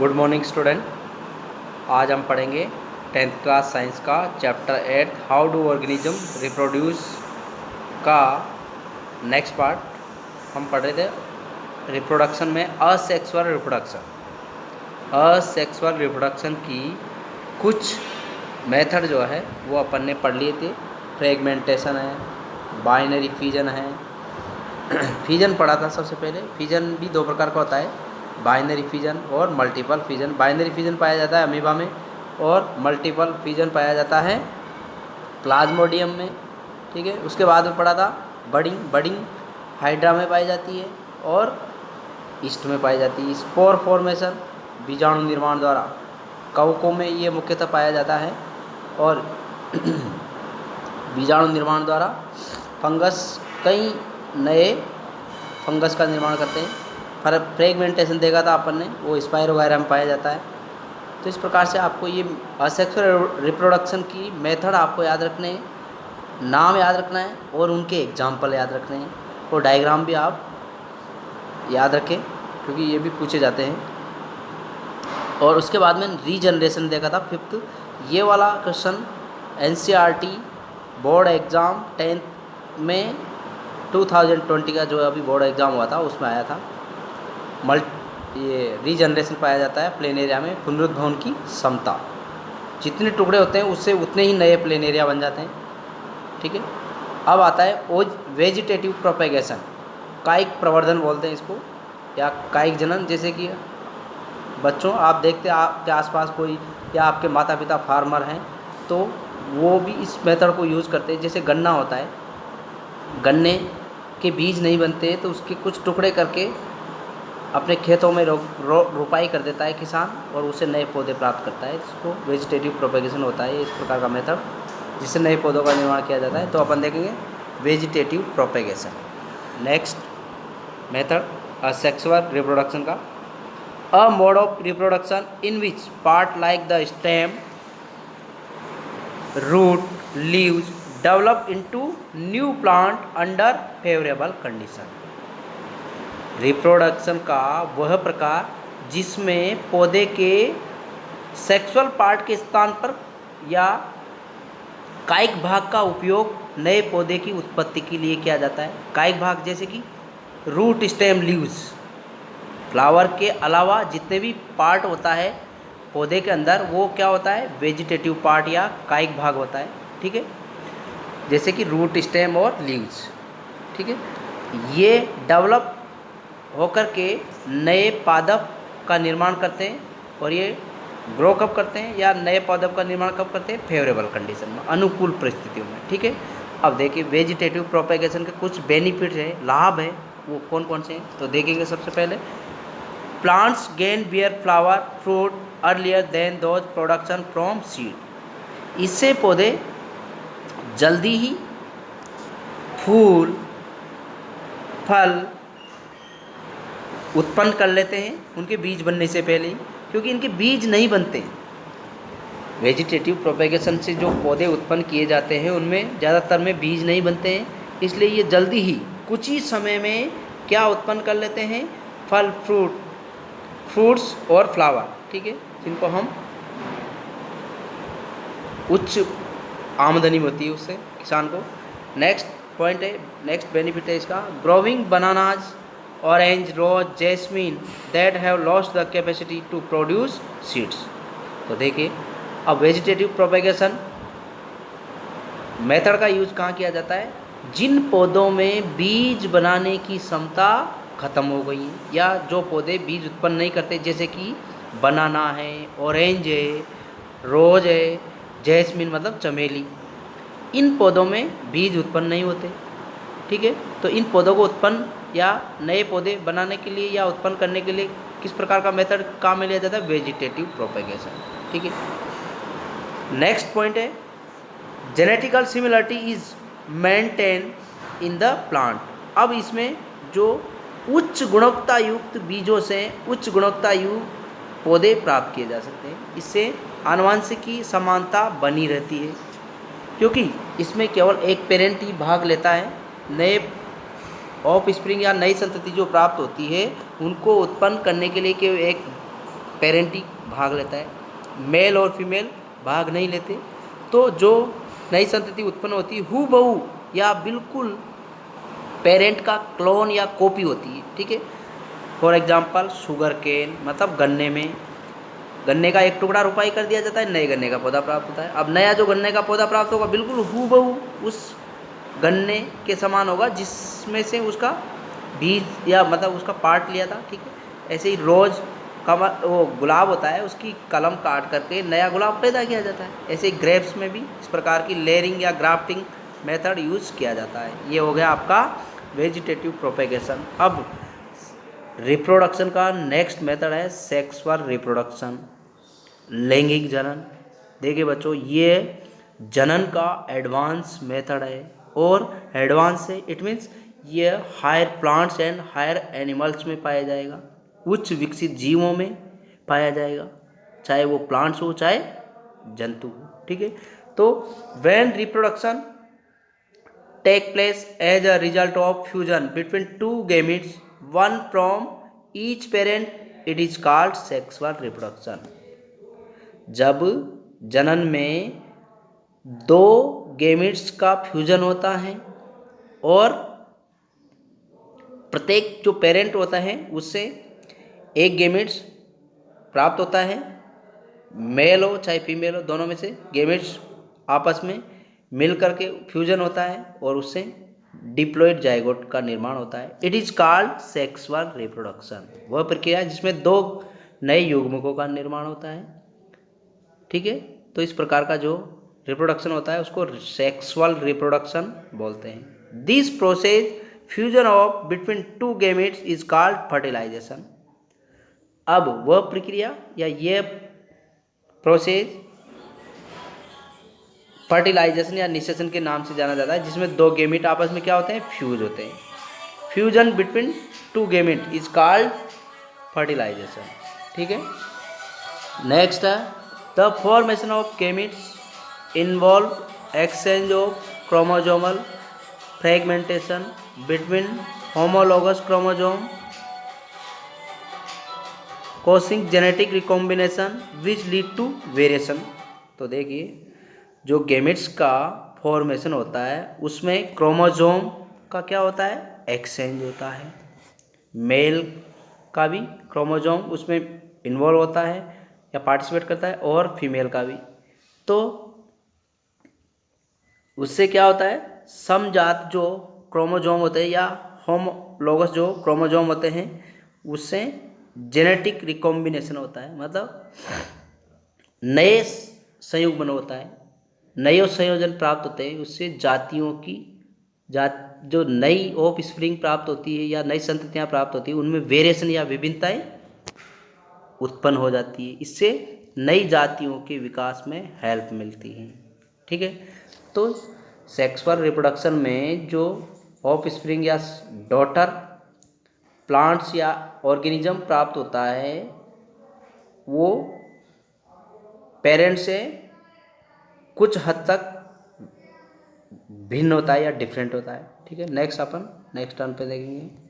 Good morning student. आज हम पढ़ेंगे 10th क्लास साइंस का chapter 8 how do organism reproduce का नेक्स्ट पार्ट। हम पढ़ रहे थे रिप्रोडक्शन में असेक्सुअल रिप्रोडक्शन की कुछ मेथड जो है वो अपन ने पढ़ लिए थे। फ्रेगमेंटेशन है, बाइनरी फिजन है। फिजन पढ़ा था सबसे पहले। फिजन भी दो प्रकार का होता है, बाइनरी फिजन और मल्टीपल फिजन। बाइनरी फिजन पाया जाता है अमीबा में और मल्टीपल फिजन पाया जाता है प्लाज्मोडियम में। ठीक है, उसके बाद में पढ़ा था बडिंग हाइड्रा में पाई जाती है और ईस्ट में पाई जाती है। स्पोर फॉर्मेशन बीजाणु निर्माण द्वारा कवकों में ये मुख्यतः पाया जाता है और बीजाणु निर्माण द्वारा फंगस कई नए फंगस का निर्माण करते हैं। फ्रेगमेंटेशन देखा था अपन ने, वो स्पाइरो वगैरह में पाया जाता है। तो इस प्रकार से आपको ये असेक्सुअल रिप्रोडक्शन की मेथड आपको याद रखने हैं, नाम याद रखना है और उनके एग्जाम्पल याद रखने हैं और डायग्राम भी आप याद रखें क्योंकि ये भी पूछे जाते हैं। और उसके बाद में रीजनरेशन देखा था 5th। ये वाला question NCERT board exam 10th में 2020 का जो अभी बोर्ड एग्ज़ाम हुआ था उसमें आया था। ये रीजनरेशन पाया जाता है प्लेन एरिया में पुनरुद्भवन की क्षमता। जितने टुकड़े होते हैं उससे उतने ही नए प्लेन एरिया बन जाते हैं। ठीक है, अब आता है वेजिटेटिव प्रोपेगेशन, कायिक प्रवर्धन बोलते हैं इसको या कायिक जनन। जैसे कि बच्चों आप देखते हैं आपके आसपास कोई या आपके माता पिता फार्मर हैं तो वो भी इस मेथड को यूज़ करते हैं। जैसे गन्ना होता है, गन्ने के बीज नहीं बनते तो उसके कुछ टुकड़े करके अपने खेतों में रोपाई कर देता है किसान और उसे नए पौधे प्राप्त करता है। इसको वेजिटेटिव प्रोपेगेशन होता है, इस प्रकार का मेथड जिससे नए पौधों का निर्माण किया जाता है। तो अपन देखेंगे vegetative propagation. Next method asexual reproduction का, a mode of reproduction in which part like the stem, root, leaves develop into new plant under favourable condition. Reproduction का वह प्रकार जिसमें पौधे के सेक्सुअल पार्ट के स्थान पर या कायिक भाग का उपयोग नए पौधे की उत्पत्ति के लिए किया जाता है। कायिक भाग जैसे कि रूट, स्टेम, लीव्स, फ्लावर के अलावा जितने भी पार्ट होता है पौधे के अंदर वो क्या होता है, वेजिटेटिव पार्ट या कायिक भाग होता है। ठीक है, जैसे कि रूट, स्टेम और लीव्स। ठीक है, ये डेवलप होकर के नए पादप का निर्माण करते हैं और ये ग्रो कब करते हैं या नए पादप का निर्माण कब करते हैं, फेवरेबल कंडीशन में, अनुकूल परिस्थितियों में। ठीक है, अब देखिए वेजिटेटिव प्रोपेगेशन के कुछ बेनिफिट है, लाभ है, वो कौन कौन से हैं तो देखेंगे। सबसे पहले plants gain bear flower fruit earlier than those production from seed. इससे पौधे जल्दी ही फूल फल उत्पन्न कर लेते हैं उनके बीज बनने से पहले ही, क्योंकि इनके बीज नहीं बनते। वेजिटेटिव प्रोपेगेशन से जो पौधे उत्पन्न किए जाते हैं उनमें ज़्यादातर में बीज नहीं बनते हैं, इसलिए ये जल्दी ही कुछ ही समय में क्या उत्पन्न कर लेते हैं, फल, फ्रूट्स और फ्लावर। ठीक है, जिनको हम उच्च आमदनी होती है उससे किसान को। नेक्स्ट पॉइंट है, नेक्स्ट बेनिफिट है इसका, growing bananas, orange, rose, jasmine that have lost the capacity to produce seeds. तो देखिए अब वेजिटेटिव प्रोपेगेशन मेथड का यूज कहाँ किया जाता है, जिन पौधों में बीज बनाने की क्षमता खत्म हो गई है या जो पौधे बीज उत्पन्न नहीं करते, जैसे कि बनाना है, ऑरेंज है, रोज है, जैस्मीन मतलब चमेली, इन पौधों में बीज उत्पन्न नहीं होते। ठीक है, तो इन पौधों को उत्पन्न या नए पौधे बनाने के लिए या उत्पन्न करने के लिए किस प्रकार का मेथड काम में लिया जाता है, वेजिटेटिव प्रोपेगेशन। ठीक है, नेक्स्ट पॉइंट है genetical similarity is maintain in the plant. अब इसमें जो उच्च गुणवत्ता युक्त बीजों से उच्च गुणवत्ता युक्त पौधे प्राप्त किए जा सकते हैं। इससे आनुवंशिक की समानता बनी रहती है क्योंकि इसमें केवल एक पेरेंट ही भाग लेता है। नए ऑफ स्प्रिंग या नई संतति जो प्राप्त होती है उनको उत्पन्न करने के लिए केवल एक पेरेंट ही भाग लेता है, मेल और फीमेल भाग नहीं लेते। तो जो नई संतति उत्पन्न होती है हूबहू या बिल्कुल पेरेंट का क्लोन या कॉपी होती है, ठीक है। फॉर एग्जाम्पल शुगर केन, मतलब गन्ने में गन्ने का एक टुकड़ा रोपाई कर दिया जाता है, नए गन्ने का पौधा प्राप्त होता है। अब नया जो गन्ने का पौधा प्राप्त होगा बिल्कुल हूबहू उस गन्ने के समान होगा जिसमें से उसका बीज या मतलब उसका पार्ट लिया था, ठीक है। ऐसे ही रोज़ का वो गुलाब होता है, उसकी कलम काट करके नया गुलाब पैदा किया जाता है। ऐसे ही ग्रेप्स में भी इस प्रकार की लेयरिंग या ग्राफ्टिंग मेथड यूज़ किया जाता है। ये हो गया आपका वेजिटेटिव प्रोपेगेशन। अब रिप्रोडक्शन का नेक्स्ट मेथड है सेक्सुअल रिप्रोडक्शन, लैंगिक जनन। देखिए बच्चों, ये जनन का एडवांस मेथड है, और एडवांस है इट मीन्स ये higher plants and higher animals में पाया जाएगा, उच्च विकसित जीवों में पाया जाएगा, चाहे वो प्लांट्स हो चाहे जंतु हो, ठीक है। तो when reproduction take place as a result of fusion between two gametes one from each parent, it is called sexual reproduction. जब जनन में दो गैमीट्स का फ्यूजन होता है और प्रत्येक जो पेरेंट होता है उससे एक गैमीट्स प्राप्त होता है, मेल हो चाहे फीमेल हो, दोनों में से गैमीट्स आपस में मिल करके फ्यूजन होता है और उससे डिप्लॉइड जाइगोट का निर्माण होता है। It is called sexual reproduction. वह प्रक्रिया है जिसमें दो नए युग्मकों का निर्माण होता है, ठीक है। तो इस प्रकार का जो रिप्रोडक्शन होता है उसको सेक्सुअल रिप्रोडक्शन बोलते हैं। This process fusion of between two gametes is called fertilisation. अब वह प्रक्रिया या ये प्रोसेस फर्टिलाइजेशन या निषेचन के नाम से जाना जाता है, जिसमें दो गैमेट आपस में क्या होते हैं, फ्यूज होते हैं। Fusion between two gamete is called fertilisation, ठीक है। नेक्स्ट है the formation of gametes involve exchange of chromosomal fragmentation between homologous chromosome causing genetic recombination which lead to variation. तो देखिए, जो गैमेट्स का फॉर्मेशन होता है उसमें क्रोमोजोम का क्या होता है, एक्सचेंज होता है। मेल का भी क्रोमोजोम उसमें इन्वॉल्व होता है या पार्टिसिपेट करता है, और फीमेल का भी। तो उससे क्या होता है, समजात जो क्रोमोजोम होते हैं या होमोलॉगस जो क्रोमोजोम होते हैं उससे जेनेटिक रिकॉम्बिनेशन होता है, मतलब नए संयुग्मन होता है, नए संयोजन प्राप्त होते हैं। उससे जातियों की जो नई ऑफ स्प्रिंग प्राप्त होती है या नई संततियाँ प्राप्त होती है उनमें वेरिएशन या विभिन्नताएं उत्पन्न हो जाती है। इससे नई जातियों के विकास में हेल्प मिलती है, ठीक है। तो सेक्सुअल रिप्रोडक्शन में जो ऑफ स्प्रिंग या डॉटर प्लांट्स या ऑर्गेनिज्म प्राप्त होता है वो पेरेंट से कुछ हद तक भिन्न होता है या डिफरेंट होता है, ठीक है। नेक्स्ट अपन नेक्स्ट टर्न पे देखेंगे।